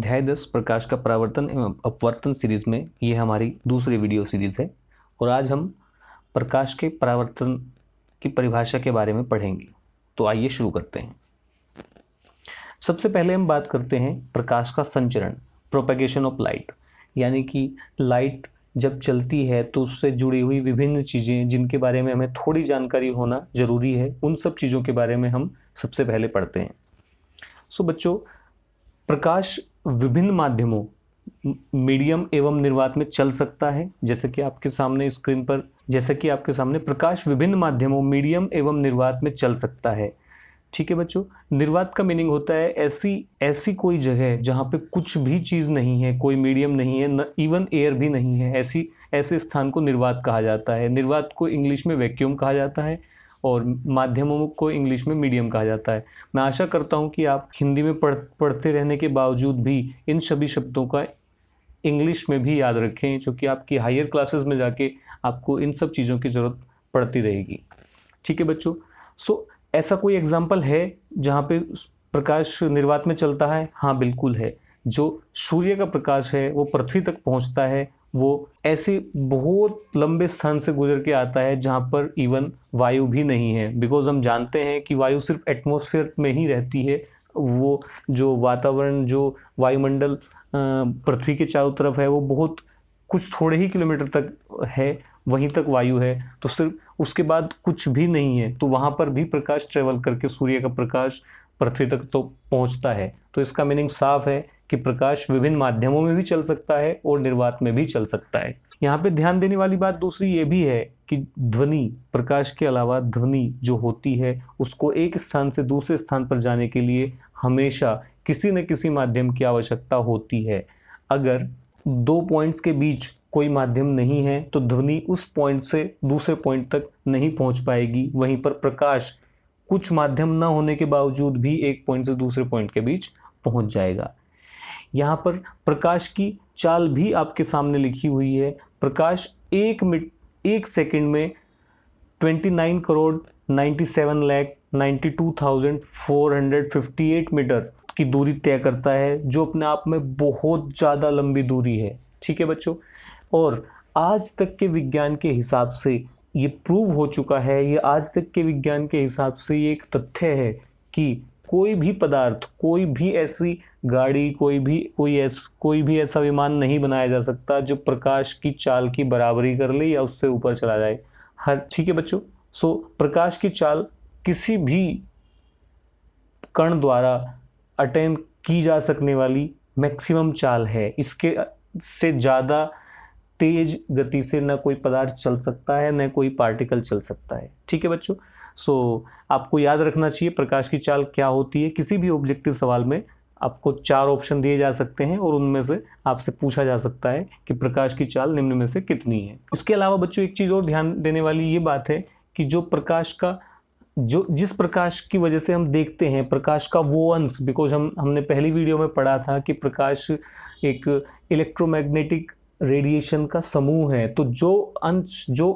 अध्याय 10 प्रकाश का परावर्तन एवं अपवर्तन सीरीज में ये हमारी दूसरी वीडियो सीरीज है और आज हम प्रकाश के परावर्तन की परिभाषा के बारे में पढ़ेंगे। तो आइए शुरू करते हैं। सबसे पहले हम बात करते हैं प्रकाश का संचरण, प्रोपेगेशन ऑफ लाइट, यानी कि लाइट जब चलती है तो उससे जुड़ी हुई विभिन्न चीज़ें जिनके बारे में हमें थोड़ी जानकारी होना ज़रूरी है, उन सब चीज़ों के बारे में हम सबसे पहले पढ़ते हैं। सो बच्चों, प्रकाश विभिन्न माध्यमों मीडियम एवं निर्वात में चल सकता है। जैसे कि आपके सामने स्क्रीन पर प्रकाश विभिन्न माध्यमों मीडियम एवं निर्वात में चल सकता है। ठीक है बच्चों, निर्वात का मीनिंग होता है ऐसी कोई जगह जहाँ पे कुछ भी चीज़ नहीं है, कोई मीडियम नहीं है, न इवन एयर भी नहीं है, ऐसे स्थान को निर्वात कहा जाता है। निर्वात को इंग्लिश में वैक्यूम कहा जाता है और माध्यमों को इंग्लिश में मीडियम कहा जाता है। मैं आशा करता हूं कि आप हिंदी में पढ़ते रहने के बावजूद भी इन सभी शब्दों का इंग्लिश में भी याद रखें, क्योंकि आपकी हायर क्लासेस में जाके आपको इन सब चीज़ों की ज़रूरत पड़ती रहेगी। ठीक है बच्चों, सो ऐसा कोई एग्जाम्पल है जहाँ पे प्रकाश निर्वात में चलता है? हाँ बिल्कुल है। जो सूर्य का प्रकाश है वो पृथ्वी तक पहुँचता है, वो ऐसे बहुत लंबे स्थान से गुजर के आता है जहाँ पर इवन वायु भी नहीं है। बिकॉज हम जानते हैं कि वायु सिर्फ एटमॉस्फेयर में ही रहती है। वो जो वातावरण, जो वायुमंडल पृथ्वी के चारों तरफ है, वो बहुत कुछ थोड़े ही किलोमीटर तक है, वहीं तक वायु है, तो सिर्फ उसके बाद कुछ भी नहीं है। तो वहाँ पर भी प्रकाश ट्रेवल करके सूर्य का प्रकाश पृथ्वी तक तो पहुँचता है। तो इसका मीनिंग साफ है कि प्रकाश विभिन्न माध्यमों में भी चल सकता है और निर्वात में भी चल सकता है। यहाँ पे ध्यान देने वाली बात दूसरी ये भी है कि ध्वनि, प्रकाश के अलावा ध्वनि जो होती है उसको एक स्थान से दूसरे स्थान पर जाने के लिए हमेशा किसी न किसी माध्यम की आवश्यकता होती है। अगर दो पॉइंट्स के बीच कोई माध्यम नहीं है तो ध्वनि उस पॉइंट से दूसरे पॉइंट तक नहीं पहुँच पाएगी। वहीं पर प्रकाश कुछ माध्यम न होने के बावजूद भी एक पॉइंट से दूसरे पॉइंट के बीच पहुँच जाएगा। यहाँ पर प्रकाश की चाल भी आपके सामने लिखी हुई है। प्रकाश एक सेकंड में 29,97,92,458 मीटर की दूरी तय करता है, जो अपने आप में बहुत ज़्यादा लंबी दूरी है। ठीक है बच्चों, और आज तक के विज्ञान के हिसाब से ये प्रूव हो चुका है, ये आज तक के विज्ञान के हिसाब से ये एक तथ्य है कि कोई भी पदार्थ, कोई भी ऐसी गाड़ी, कोई भी ऐसा विमान नहीं बनाया जा सकता जो प्रकाश की चाल की बराबरी कर ले या उससे ऊपर चला जाए। ठीक है बच्चों, सो प्रकाश की चाल किसी भी कण द्वारा अटेन की जा सकने वाली मैक्सिमम चाल है। इसके से ज़्यादा तेज गति से न कोई पदार्थ चल सकता है, न कोई पार्टिकल चल सकता है। ठीक है बच्चों, सो आपको याद रखना चाहिए प्रकाश की चाल क्या होती है। किसी भी ऑब्जेक्टिव सवाल में आपको 4 ऑप्शन दिए जा सकते हैं और उनमें से आपसे पूछा जा सकता है कि प्रकाश की चाल निम्न में से कितनी है। इसके अलावा बच्चों एक चीज़ और ध्यान देने वाली ये बात है कि जिस प्रकाश की वजह से हम देखते हैं, प्रकाश का वो अंश, बिकॉज हमने पहली वीडियो में पढ़ा था कि प्रकाश एक इलेक्ट्रोमैग्नेटिक रेडिएशन का समूह है। तो जो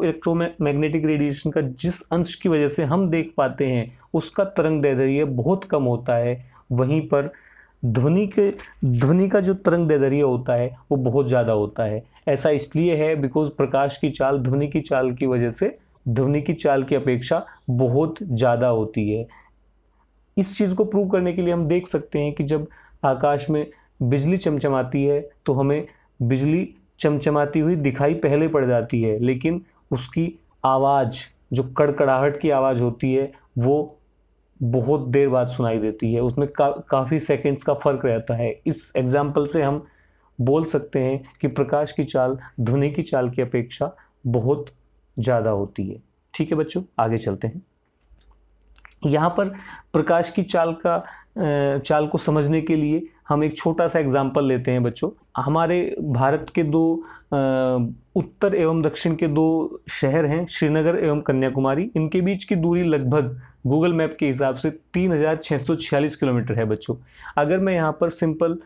इलेक्ट्रोमैग्नेटिक रेडिएशन का जिस अंश की वजह से हम देख पाते हैं उसका तरंग दैर्ध्य बहुत कम होता है। वहीं पर ध्वनि का जो तरंग दैर्ध्य होता है वो बहुत ज़्यादा होता है। ऐसा इसलिए है बिकॉज प्रकाश की चाल ध्वनि की चाल की वजह से ध्वनि की चाल की अपेक्षा बहुत ज़्यादा होती है। इस चीज़ को प्रूव करने के लिए हम देख सकते हैं कि जब आकाश में बिजली चमचमाती है तो हमें बिजली चमचमाती हुई दिखाई पहले पड़ जाती है, लेकिन उसकी आवाज़, जो कड़कड़ाहट की आवाज़ होती है, वो बहुत देर बाद सुनाई देती है। उसमें काफ़ी सेकंड्स का फ़र्क रहता है। इस एग्जाम्पल से हम बोल सकते हैं कि प्रकाश की चाल ध्वनि की चाल की अपेक्षा बहुत ज़्यादा होती है। ठीक है बच्चों, आगे चलते हैं। यहाँ पर प्रकाश की चाल को समझने के लिए हम एक छोटा सा एग्जाम्पल लेते हैं बच्चों। हमारे भारत के दो उत्तर एवं दक्षिण के 2 शहर हैं, श्रीनगर एवं कन्याकुमारी। इनके बीच की दूरी लगभग गूगल मैप के हिसाब से 3646 किलोमीटर है बच्चों। अगर मैं यहाँ पर सिंपल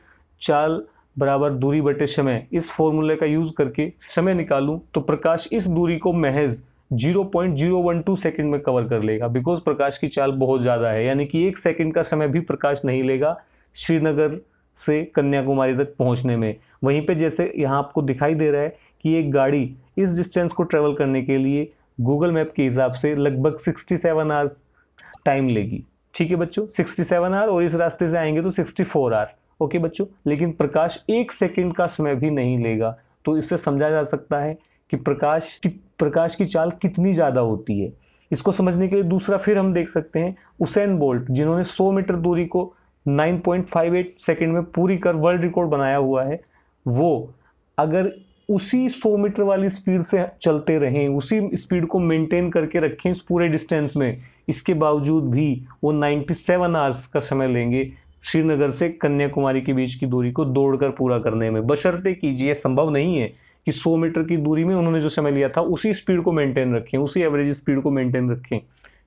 चाल बराबर दूरी बटे समय, इस फॉर्मूले का यूज़ करके समय निकालूं तो प्रकाश इस दूरी को महज 0.012 सेकंड में कवर कर लेगा। बिकॉज प्रकाश की चाल बहुत ज़्यादा है, यानी कि 1 सेकंड का समय भी प्रकाश नहीं लेगा श्रीनगर से कन्याकुमारी तक पहुंचने में। वहीं पे जैसे यहाँ आपको दिखाई दे रहा है कि एक गाड़ी इस डिस्टेंस को ट्रेवल करने के लिए गूगल मैप के हिसाब से लगभग 67 आवर्स टाइम लेगी। ठीक है बच्चों, 67 आवर, और इस रास्ते से आएंगे तो 64 आवर। ओके बच्चों, लेकिन प्रकाश 1 सेकंड का समय भी नहीं लेगा। तो इससे समझा जा सकता है कि प्रकाश की चाल कितनी ज़्यादा होती है। इसको समझने के लिए दूसरा फिर हम देख सकते हैं उसेन बोल्ट, जिन्होंने 100 मीटर दूरी को 9.58 सेकंड में पूरी कर वर्ल्ड रिकॉर्ड बनाया हुआ है। वो अगर उसी 100 मीटर वाली स्पीड से चलते रहें, उसी स्पीड को मेंटेन करके रखें इस पूरे डिस्टेंस में, इसके बावजूद भी वो 97 आवर्स का समय लेंगे श्रीनगर से कन्याकुमारी के बीच की दूरी को दौड़कर पूरा करने में। बशर्ते कीजिए, संभव नहीं है कि 100 मीटर की दूरी में उन्होंने जो समय लिया था उसी स्पीड को मेंटेन रखें, उसी एवरेज स्पीड को मेंटेन रखें।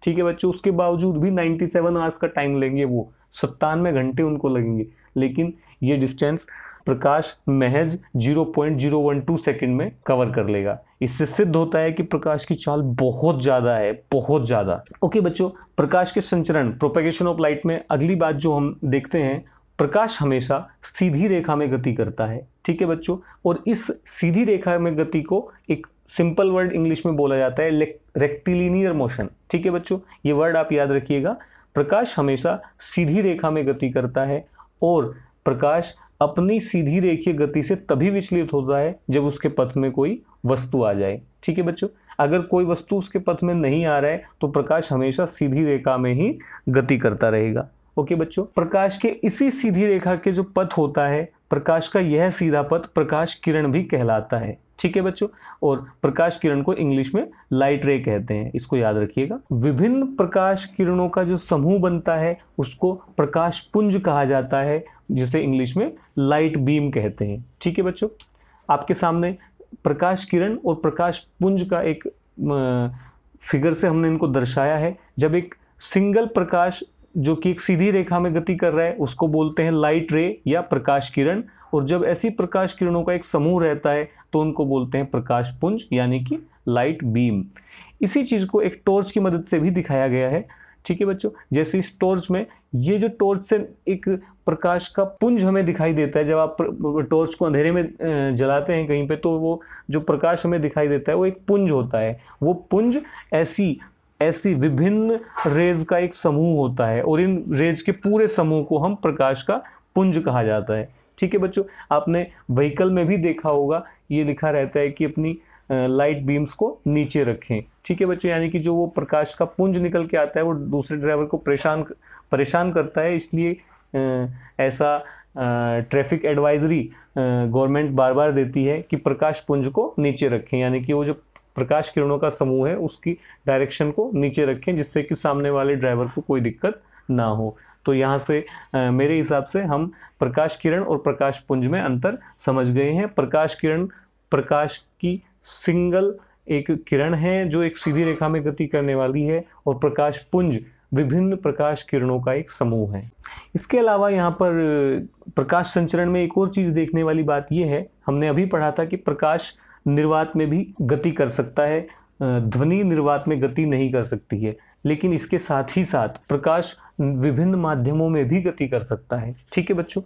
ठीक है बच्चों, उसके बावजूद भी 97 आवर्स का टाइम लेंगे, वो 97 घंटे उनको लगेंगे। लेकिन ये डिस्टेंस प्रकाश महज 0.012 सेकंड में कवर कर लेगा। इससे सिद्ध होता है कि प्रकाश की चाल बहुत ज़्यादा है, बहुत ज़्यादा। ओके बच्चों, प्रकाश के संचरण, प्रोपेगेशन ऑफ लाइट में अगली बात जो हम देखते हैं, प्रकाश हमेशा सीधी रेखा में गति करता है। ठीक है बच्चों, और इस सीधी रेखा में गति को एक सिंपल वर्ड इंग्लिश में बोला जाता है रेक्टिलिनियर मोशन। ठीक है बच्चों, ये वर्ड आप याद रखिएगा। प्रकाश हमेशा सीधी रेखा में गति करता है और प्रकाश अपनी सीधी रेखीय गति से तभी विचलित होता है जब उसके पथ में कोई वस्तु आ जाए। ठीक है बच्चों, अगर कोई वस्तु उसके पथ में नहीं आ रहा है तो प्रकाश हमेशा सीधी रेखा में ही गति करता रहेगा। ओके बच्चों, प्रकाश के इसी सीधी रेखा के जो पथ होता है, प्रकाश का यह सीधा पथ प्रकाश किरण भी कहलाता है। ठीक है बच्चों, और प्रकाश किरण को इंग्लिश में लाइट रे कहते हैं, इसको याद रखिएगा। विभिन्न प्रकाश किरणों का जो समूह बनता है उसको प्रकाश पुंज कहा जाता है, जिसे इंग्लिश में लाइट बीम कहते हैं। ठीक है बच्चों, आपके सामने प्रकाश किरण और प्रकाश पुंज का एक फिगर से हमने इनको दर्शाया है। जब एक सिंगल प्रकाश जो कि एक सीधी रेखा में गति कर रहा है उसको बोलते हैं लाइट रे या प्रकाश किरण, और जब ऐसी प्रकाश किरणों का एक समूह रहता है तो उनको बोलते हैं प्रकाश पुंज यानी कि लाइट बीम। इसी चीज़ को एक टॉर्च की मदद से भी दिखाया गया है। ठीक है बच्चों, जैसे इस टॉर्च में, ये जो टॉर्च से एक प्रकाश का पुंज हमें दिखाई देता है, जब आप टॉर्च को अंधेरे में जलाते हैं कहीं पे तो वो जो प्रकाश हमें दिखाई देता है वो एक पुंज होता है। वो पुंज ऐसी विभिन्न रेज का एक समूह होता है और इन रेज के पूरे समूह को हम प्रकाश का पुंज कहा जाता है। ठीक है बच्चों, आपने व्हीकल में भी देखा होगा, ये लिखा रहता है कि अपनी लाइट बीम्स को नीचे रखें। ठीक है बच्चों, यानी कि जो वो प्रकाश का पुंज निकल के आता है वो दूसरे ड्राइवर को परेशान करता है, इसलिए ऐसा ट्रैफिक एडवाइजरी गवर्नमेंट बार बार देती है कि प्रकाश पुंज को नीचे रखें, यानी कि वो जो प्रकाश किरणों का समूह है उसकी डायरेक्शन को नीचे रखें, जिससे कि सामने वाले ड्राइवर को कोई दिक्कत ना हो। तो यहाँ से मेरे हिसाब से हम प्रकाश किरण और प्रकाश पुंज में अंतर समझ गए हैं। प्रकाश किरण प्रकाश की सिंगल एक किरण है जो एक सीधी रेखा में गति करने वाली है, और प्रकाश पुंज विभिन्न प्रकाश किरणों का एक समूह है। इसके अलावा यहाँ पर प्रकाश संचरण में एक और चीज़ देखने वाली बात यह है, हमने अभी पढ़ा था कि प्रकाश निर्वात में भी गति कर सकता है, ध्वनि निर्वात में गति नहीं कर सकती है, लेकिन इसके साथ ही साथ प्रकाश विभिन्न माध्यमों में भी गति कर सकता है। ठीक है बच्चों,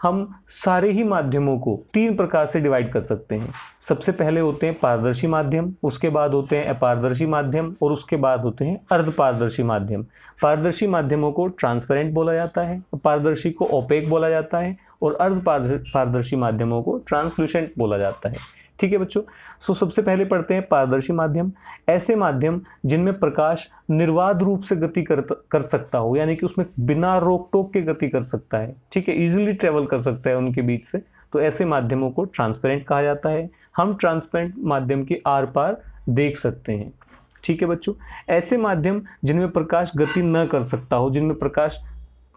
हम सारे ही माध्यमों को 3 प्रकार से डिवाइड कर सकते हैं। सबसे पहले होते हैं पारदर्शी माध्यम, उसके बाद होते हैं अपारदर्शी माध्यम, और उसके बाद होते हैं अर्धपारदर्शी माध्यम। पारदर्शी माध्यमों को ट्रांसपेरेंट बोला जाता है, पारदर्शी को ओपेक बोला जाता है, और अर्धपारदर्शी माध्यमों को ट्रांसलूसेंट बोला जाता है। ठीक है बच्चों, सबसे पहले पढ़ते हैं पारदर्शी माध्यम। ऐसे माध्यम जिनमें प्रकाश निर्बाध रूप से गति कर सकता हो, यानी कि उसमें बिना रोक टोक के गति कर सकता है। ठीक है, इजीली ट्रेवल कर सकता है उनके बीच से, तो ऐसे माध्यमों को ट्रांसपेरेंट कहा जाता है। हम ट्रांसपेरेंट माध्यम के आर पार देख सकते हैं। ठीक है बच्चों, ऐसे माध्यम जिनमें प्रकाश गति न कर सकता हो,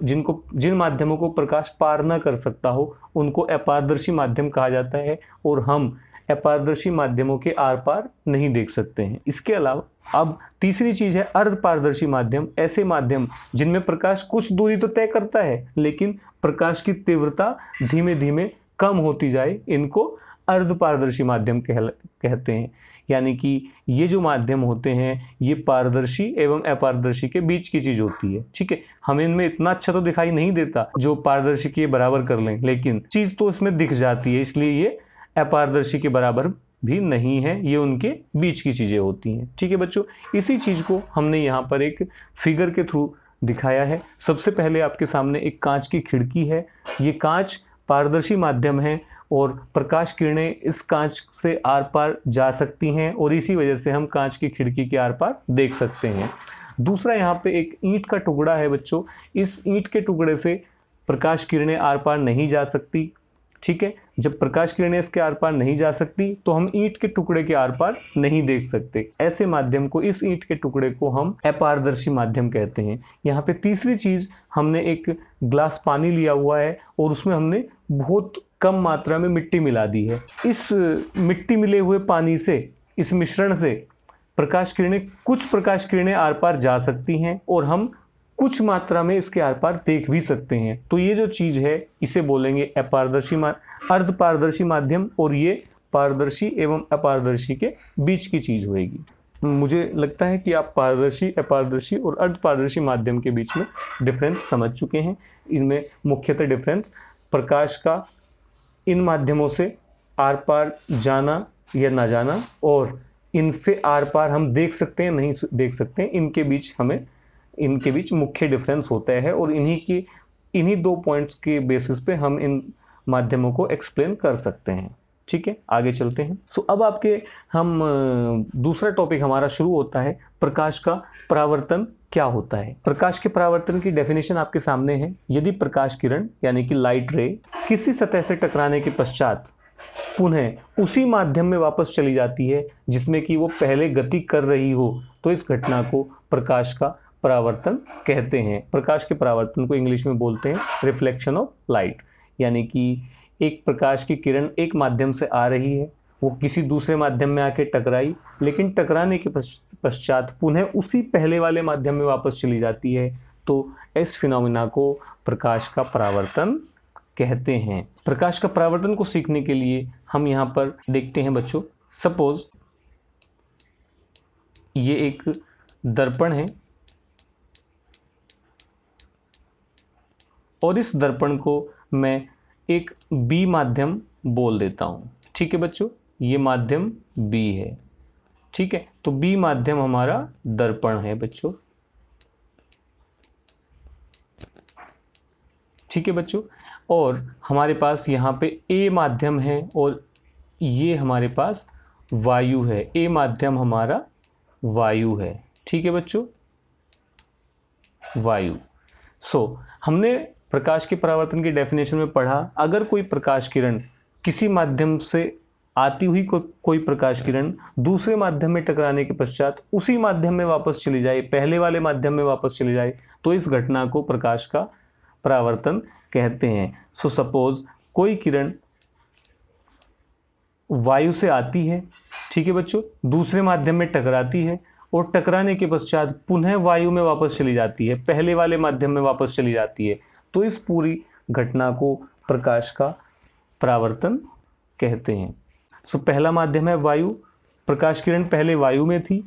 जिन माध्यमों को प्रकाश पार न कर सकता हो, उनको अपारदर्शी माध्यम कहा जाता है, और हम अपारदर्शी माध्यमों के आर पार नहीं देख सकते हैं। इसके अलावा अब तीसरी चीज है अर्धपारदर्शी माध्यम। ऐसे माध्यम जिनमें प्रकाश कुछ दूरी तो तय करता है लेकिन प्रकाश की तीव्रता धीमे धीमे कम होती जाए, इनको अर्धपारदर्शी माध्यम कहते हैं। यानी कि ये जो माध्यम होते हैं ये पारदर्शी एवं अपारदर्शी के बीच की चीज होती है। ठीक है, हमें इनमें इतना अच्छा तो दिखाई नहीं देता जो पारदर्शी के बराबर कर लें, लेकिन चीज तो इसमें दिख जाती है, इसलिए ये अपारदर्शी के बराबर भी नहीं है, ये उनके बीच की चीजें होती हैं। ठीक है बच्चों, इसी चीज को हमने यहाँ पर एक फिगर के थ्रू दिखाया है। सबसे पहले आपके सामने एक कांच की खिड़की है। ये कांच पारदर्शी माध्यम है और प्रकाश किरणें इस कांच से आर पार जा सकती हैं और इसी वजह से हम कांच की खिड़की के आर पार देख सकते हैं। दूसरा यहाँ पे एक ईंट का टुकड़ा है बच्चों, इस ईंट के टुकड़े से प्रकाश किरणें आर पार नहीं जा सकती। ठीक है, जब प्रकाश किरणें इसके आर पार नहीं जा सकती तो हम ईंट के टुकड़े के आर पार नहीं देख सकते। ऐसे माध्यम को, इस ईंट के टुकड़े को हम अपारदर्शी माध्यम कहते हैं। यहाँ पे तीसरी चीज, हमने एक ग्लास पानी लिया हुआ है और उसमें हमने बहुत कम मात्रा में मिट्टी मिला दी है। इस मिट्टी मिले हुए पानी से, इस मिश्रण से कुछ प्रकाश किरणें आर पार जा सकती हैं और हम कुछ मात्रा में इसके आर पार देख भी सकते हैं। तो ये जो चीज है इसे बोलेंगे अर्धपारदर्शी माध्यम, और ये पारदर्शी एवं अपारदर्शी के बीच की चीज होगी। मुझे लगता है कि आप पारदर्शी, अपारदर्शी और अर्धपारदर्शी माध्यम के बीच में डिफरेंस समझ चुके हैं। इनमें मुख्यतः डिफरेंस प्रकाश का इन माध्यमों से आर पार जाना या ना जाना, और इनसे आर पार हम देख सकते हैं नहीं देख सकते हैं, इनके बीच मुख्य डिफरेंस होता है। और इन्हीं 2 पॉइंट्स के बेसिस पे हम इन माध्यमों को एक्सप्लेन कर सकते हैं। ठीक है, आगे चलते हैं। दूसरा टॉपिक हमारा शुरू होता है, प्रकाश का परावर्तन क्या होता है। प्रकाश के परावर्तन की डेफिनेशन आपके सामने है। यदि प्रकाश किरण यानी कि लाइट रे किसी सतह से टकराने के पश्चात पुनः उसी माध्यम में वापस चली जाती है जिसमें कि वो पहले गति कर रही हो, तो इस घटना को प्रकाश का परावर्तन कहते हैं। प्रकाश के परावर्तन को इंग्लिश में बोलते हैं रिफ्लेक्शन ऑफ लाइट। यानी कि एक प्रकाश की किरण एक माध्यम से आ रही है, वो किसी दूसरे माध्यम में आके टकराई, लेकिन टकराने के पश्चात पुनः उसी पहले वाले माध्यम में वापस चली जाती है, तो इस फिनोमिना को प्रकाश का परावर्तन कहते हैं। प्रकाश का परावर्तन को सीखने के लिए हम यहाँ पर देखते हैं बच्चों, सपोज ये एक दर्पण है और इस दर्पण को मैं एक बी माध्यम बोल देता हूं। ठीक है बच्चों, ये माध्यम बी है। ठीक है, तो बी माध्यम हमारा दर्पण है बच्चों। ठीक है बच्चों, और हमारे पास यहाँ पे ए माध्यम है और ये हमारे पास वायु है। ए माध्यम हमारा वायु है। ठीक है बच्चों, वायु। हमने प्रकाश के परावर्तन की डेफिनेशन में पढ़ा, अगर कोई प्रकाश किरण किसी माध्यम से आती हुई कोई प्रकाश किरण दूसरे माध्यम में टकराने के पश्चात उसी माध्यम में वापस चली जाए, पहले वाले माध्यम में वापस चली जाए, तो इस घटना को प्रकाश का परावर्तन कहते हैं। सपोज कोई किरण वायु से आती है, ठीक है बच्चों, दूसरे माध्यम में टकराती है और टकराने के पश्चात पुनः वायु में वापस चली जाती है, पहले वाले माध्यम में वापस चली जाती है, तो इस पूरी घटना को प्रकाश का परावर्तन कहते हैं। पहला माध्यम है वायु, प्रकाश किरण पहले वायु में थी,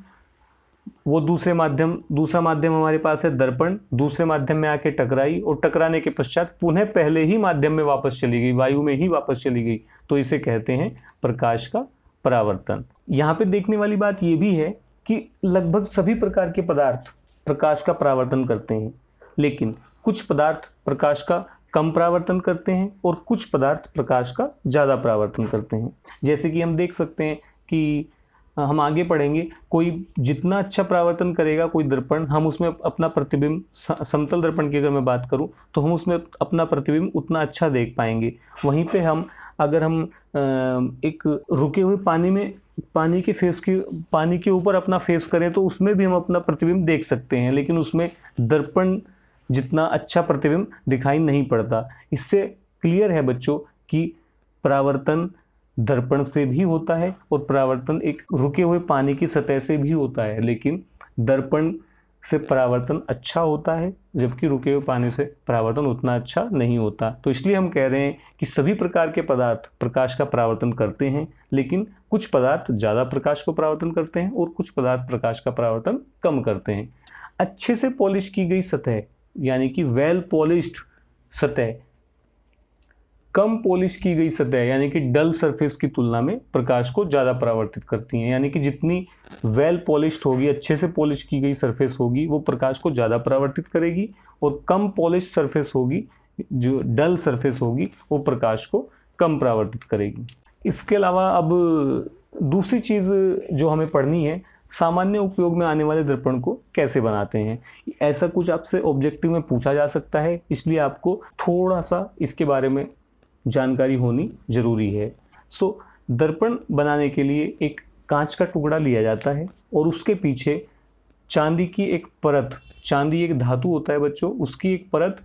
वो दूसरा माध्यम हमारे पास है दर्पण, दूसरे माध्यम में आके टकराई और टकराने के पश्चात पुनः पहले ही माध्यम में वापस चली गई, वायु में ही वापस चली गई, तो इसे कहते हैं प्रकाश का परावर्तन। यहाँ पे देखने वाली बात ये भी है कि लगभग सभी प्रकार के पदार्थ प्रकाश का परावर्तन करते हैं, लेकिन कुछ पदार्थ प्रकाश का कम परावर्तन करते हैं और कुछ पदार्थ प्रकाश का ज़्यादा परावर्तन करते हैं। जैसे कि हम देख सकते हैं कि हम आगे पढ़ेंगे, कोई जितना अच्छा परावर्तन करेगा कोई दर्पण, हम उसमें अपना प्रतिबिंब, समतल दर्पण की अगर मैं बात करूं तो हम उसमें अपना प्रतिबिंब उतना अच्छा देख पाएंगे। वहीं पे अगर हम एक रुके हुए पानी के ऊपर अपना फेस करें तो उसमें भी हम अपना प्रतिबिंब देख सकते हैं, लेकिन उसमें दर्पण जितना अच्छा प्रतिबिंब दिखाई नहीं पड़ता। इससे क्लियर है बच्चों कि परावर्तन दर्पण से भी होता है और परावर्तन एक रुके हुए पानी की सतह से भी होता है, लेकिन दर्पण से परावर्तन अच्छा होता है जबकि रुके हुए पानी से परावर्तन उतना अच्छा नहीं होता। तो इसलिए हम कह रहे हैं कि सभी प्रकार के पदार्थ प्रकाश का परावर्तन करते हैं, लेकिन कुछ पदार्थ ज़्यादा प्रकाश को परावर्तन करते हैं और कुछ पदार्थ प्रकाश का परावर्तन कम करते हैं। अच्छे से पॉलिश की गई सतह यानी कि वेल पॉलिश्ड सतह कम पॉलिश की गई सतह यानी कि डल सरफेस की तुलना में प्रकाश को ज़्यादा परावर्तित करती हैं। यानी कि जितनी वेल पॉलिश्ड होगी, अच्छे से पॉलिश की गई सरफेस होगी, वो प्रकाश को ज़्यादा परावर्तित करेगी, और कम पॉलिश सरफेस होगी, जो डल सरफेस होगी, वो प्रकाश को कम परावर्तित करेगी। इसके अलावा अब दूसरी चीज़ जो हमें पढ़नी है, सामान्य उपयोग में आने वाले दर्पण को कैसे बनाते हैं। ऐसा कुछ आपसे ऑब्जेक्टिव में पूछा जा सकता है, इसलिए आपको थोड़ा सा इसके बारे में जानकारी होनी जरूरी है। दर्पण बनाने के लिए एक कांच का टुकड़ा लिया जाता है और उसके पीछे चांदी की एक परत, चांदी एक धातु होता है बच्चों, उसकी एक परत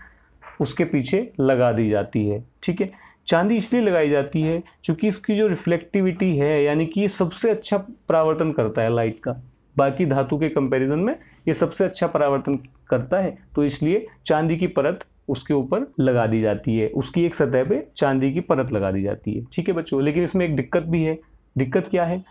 उसके पीछे लगा दी जाती है। ठीक है, चांदी इसलिए लगाई जाती है क्योंकि इसकी जो रिफ्लेक्टिविटी है, यानी कि ये सबसे अच्छा परावर्तन करता है लाइट का, बाकी धातु के कंपैरिजन में ये सबसे अच्छा परावर्तन करता है, तो इसलिए चांदी की परत उसके ऊपर लगा दी जाती है, उसकी एक सतह पे चांदी की परत लगा दी जाती है। ठीक है बच्चों, लेकिन इसमें एक दिक्कत भी है। दिक्कत क्या है?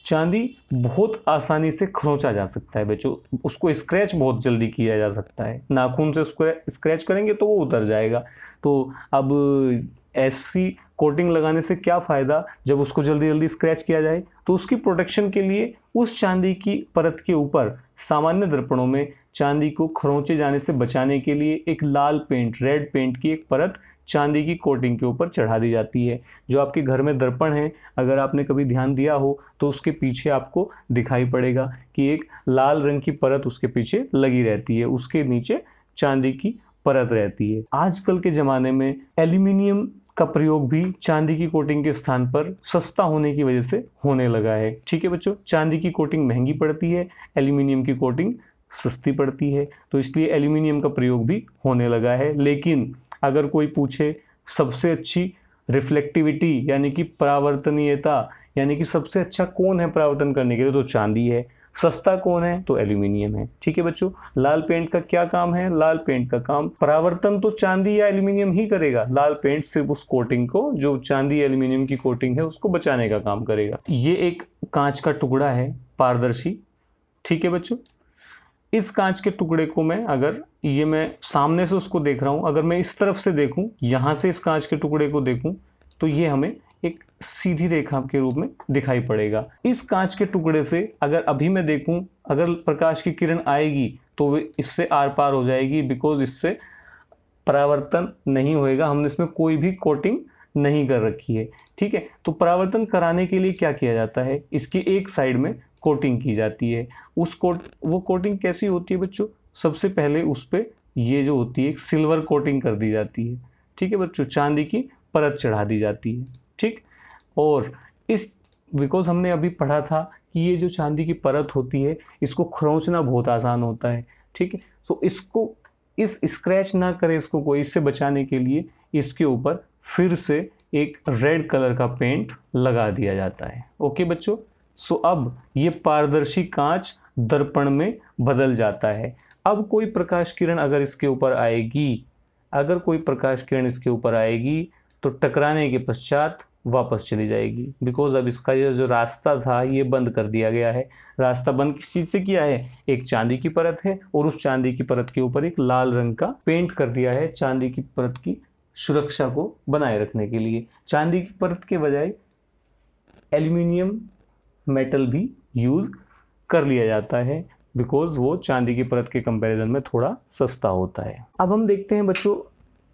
चांदी बहुत आसानी से खरोंचा जा सकता है बच्चों, उसको स्क्रैच बहुत जल्दी किया जा सकता है, नाखून से उसको स्क्रैच करेंगे तो वो उतर जाएगा। तो अब ऐसी कोटिंग लगाने से क्या फ़ायदा जब उसको जल्दी जल्दी स्क्रैच किया जाए। तो उसकी प्रोटेक्शन के लिए उस चांदी की परत के ऊपर सामान्य दर्पणों में चांदी को खरोंचे जाने से बचाने के लिए एक लाल पेंट, रेड पेंट की एक परत चांदी की कोटिंग के ऊपर चढ़ा दी जाती है। जो आपके घर में दर्पण है, अगर आपने कभी ध्यान दिया हो तो उसके पीछे आपको दिखाई पड़ेगा कि एक लाल रंग की परत उसके पीछे लगी रहती है, उसके नीचे चांदी की परत रहती है। आजकल के ज़माने में एल्यूमिनियम का प्रयोग भी चांदी की कोटिंग के स्थान पर सस्ता होने की वजह से होने लगा है। ठीक है बच्चों, चांदी की कोटिंग महंगी पड़ती है, एल्यूमिनियम की कोटिंग सस्ती पड़ती है, तो इसलिए एल्यूमिनियम का प्रयोग भी होने लगा है। लेकिन अगर कोई पूछे सबसे अच्छी रिफ्लेक्टिविटी यानी कि परावर्तनीयता, यानी कि सबसे अच्छा कौन है परावर्तन करने के लिए, तो चांदी है। सस्ता कौन है, तो एल्यूमिनियम है। ठीक है बच्चों, लाल पेंट का क्या काम है? लाल पेंट का काम परावर्तन तो चांदी या एल्यूमिनियम ही करेगा, लाल पेंट सिर्फ उस कोटिंग को, जो चांदी एल्यूमिनियम की कोटिंग है, उसको बचाने का काम करेगा। ये एक कांच का टुकड़ा है, पारदर्शी। ठीक है बच्चों, इस कांच के टुकड़े को मैं सामने से उसको देख रहा हूं, अगर मैं इस तरफ से देखूं, यहां से इस कांच के टुकड़े को देखूं, तो ये हमें एक सीधी रेखा के रूप में दिखाई पड़ेगा। इस कांच के टुकड़े से अगर अभी मैं देखूं, अगर प्रकाश की किरण आएगी तो वो इससे आर पार हो जाएगी, बिकॉज इससे परावर्तन नहीं होएगा, हमने इसमें कोई भी कोटिंग नहीं कर रखी है। ठीक है, तो परावर्तन कराने के लिए क्या किया जाता है, इसकी एक साइड में कोटिंग की जाती है। वो कोटिंग कैसी होती है बच्चों? सबसे पहले उस पर ये जो होती है एक सिल्वर कोटिंग कर दी जाती है। ठीक है बच्चों, चांदी की परत चढ़ा दी जाती है। ठीक, और बिकॉज हमने अभी पढ़ा था कि ये जो चांदी की परत होती है, इसको खरोंचना बहुत आसान होता है। ठीक है, तो इसको स्क्रैच ना करे इसको कोई, इससे बचाने के लिए इसके ऊपर फिर से एक रेड कलर का पेंट लगा दिया जाता है। ओके बच्चों, अब ये पारदर्शी कांच दर्पण में बदल जाता है। अब कोई प्रकाश किरण अगर इसके ऊपर आएगी, तो टकराने के पश्चात वापस चली जाएगी, बिकॉज अब इसका ये जो रास्ता था ये बंद कर दिया गया है। रास्ता बंद किस चीज़ से किया है? एक चांदी की परत है और उस चांदी की परत के ऊपर एक लाल रंग का पेंट कर दिया है, चांदी की परत की सुरक्षा को बनाए रखने के लिए। चांदी की परत के बजाय एल्यूमिनियम मेटल भी यूज़ कर लिया जाता है, बिकॉज वो चांदी की परत के कंपैरिजन में थोड़ा सस्ता होता है। अब हम देखते हैं बच्चों,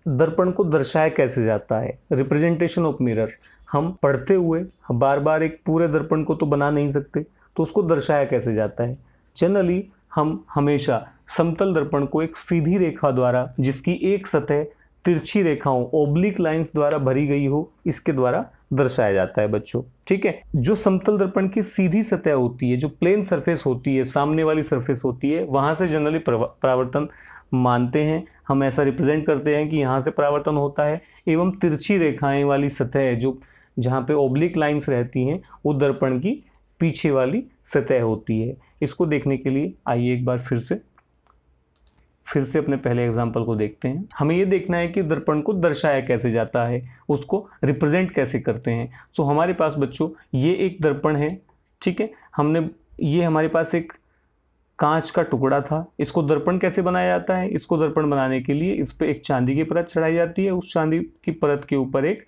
दर्पण को दर्शाया कैसे जाता है। रिप्रेजेंटेशन ऑफ मिरर, हम पढ़ते हुए बार बार एक पूरे दर्पण को तो बना नहीं सकते, तो उसको दर्शाया कैसे जाता है। जनरली हम हमेशा समतल दर्पण को एक सीधी रेखा द्वारा, जिसकी एक सतह तिरछी रेखाओं ओब्लिक लाइंस द्वारा भरी गई हो, इसके द्वारा दर्शाया जाता है बच्चों। ठीक है, जो समतल दर्पण की सीधी सतह होती है, जो प्लेन सरफेस होती है, सामने वाली सरफेस होती है, वहां से जनरली परावर्तन मानते हैं, हम ऐसा रिप्रेजेंट करते हैं कि यहाँ से परावर्तन होता है। एवं तिरछी रेखाएं वाली सतह, जो जहाँ पे ओब्लिक लाइंस रहती हैं, वो दर्पण की पीछे वाली सतह होती है। इसको देखने के लिए आइए एक बार फिर फिर से अपने पहले एग्जाम्पल को देखते हैं। हमें ये देखना है कि दर्पण को दर्शाया कैसे जाता है, उसको रिप्रेजेंट कैसे करते हैं। सो हमारे पास बच्चों ये एक दर्पण है, ठीक है। ये हमारे पास एक कांच का टुकड़ा था। इसको दर्पण कैसे बनाया जाता है? इसको दर्पण बनाने के लिए इस पे एक चांदी की परत चढ़ाई जाती है। उस चांदी की परत के ऊपर एक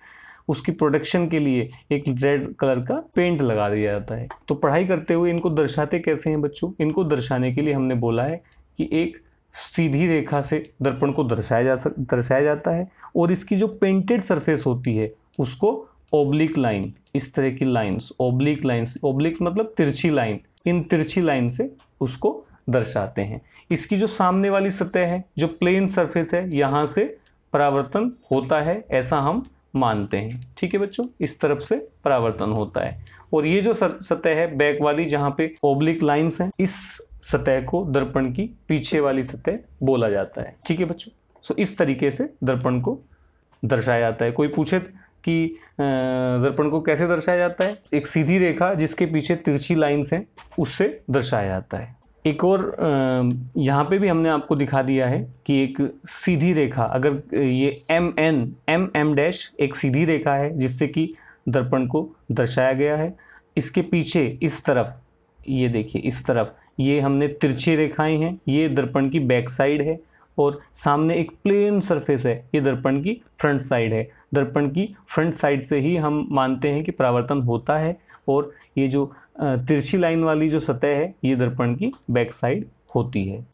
उसकी प्रोटेक्शन के लिए एक रेड कलर का पेंट लगा दिया जाता है। तो पढ़ाई करते हुए इनको दर्शाते कैसे हैं बच्चों? इनको दर्शाने के लिए हमने बोला है कि एक सीधी रेखा से दर्पण को दर्शाया जाता है, और इसकी जो पेंटेड सरफेस होती है उसको ओब्लिक लाइन, इस तरह की लाइंस, ओब्लिक लाइंस, ओब्लिक मतलब तिरछी लाइन, इन तिरछी लाइन से उसको दर्शाते हैं। इसकी जो सामने वाली सतह है, जो प्लेन सरफेस है, यहाँ से परावर्तन होता है ऐसा हम मानते हैं, ठीक है बच्चों। इस तरफ से परावर्तन होता है, और ये जो सतह है बैक वाली जहाँ पे ओब्लिक लाइंस हैं, इस सतह को दर्पण की पीछे वाली सतह बोला जाता है, ठीक है बच्चों। सो इस तरीके से दर्पण को दर्शाया जाता है। कोई पूछे कि दर्पण को कैसे दर्शाया जाता है? एक सीधी रेखा जिसके पीछे तिरछी लाइंस हैं उससे दर्शाया जाता है। एक और यहाँ पे भी हमने आपको दिखा दिया है कि एक सीधी रेखा, अगर ये एम डैश एक सीधी रेखा है जिससे कि दर्पण को दर्शाया गया है। इसके पीछे इस तरफ, ये देखिए इस तरफ, ये हमने तिरछी रेखाएं हैं, ये दर्पण की बैक साइड है, और सामने एक प्लेन सरफेस है, ये दर्पण की फ्रंट साइड है। दर्पण की फ्रंट साइड से ही हम मानते हैं कि परावर्तन होता है, और ये जो तिरछी लाइन वाली जो सतह है ये दर्पण की बैक साइड होती है।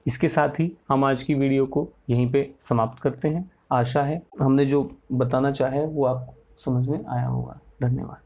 इसके साथ ही हम आज की वीडियो को यहीं पे समाप्त करते हैं। आशा है हमने जो बताना चाहे वो आपको समझ में आया होगा। धन्यवाद।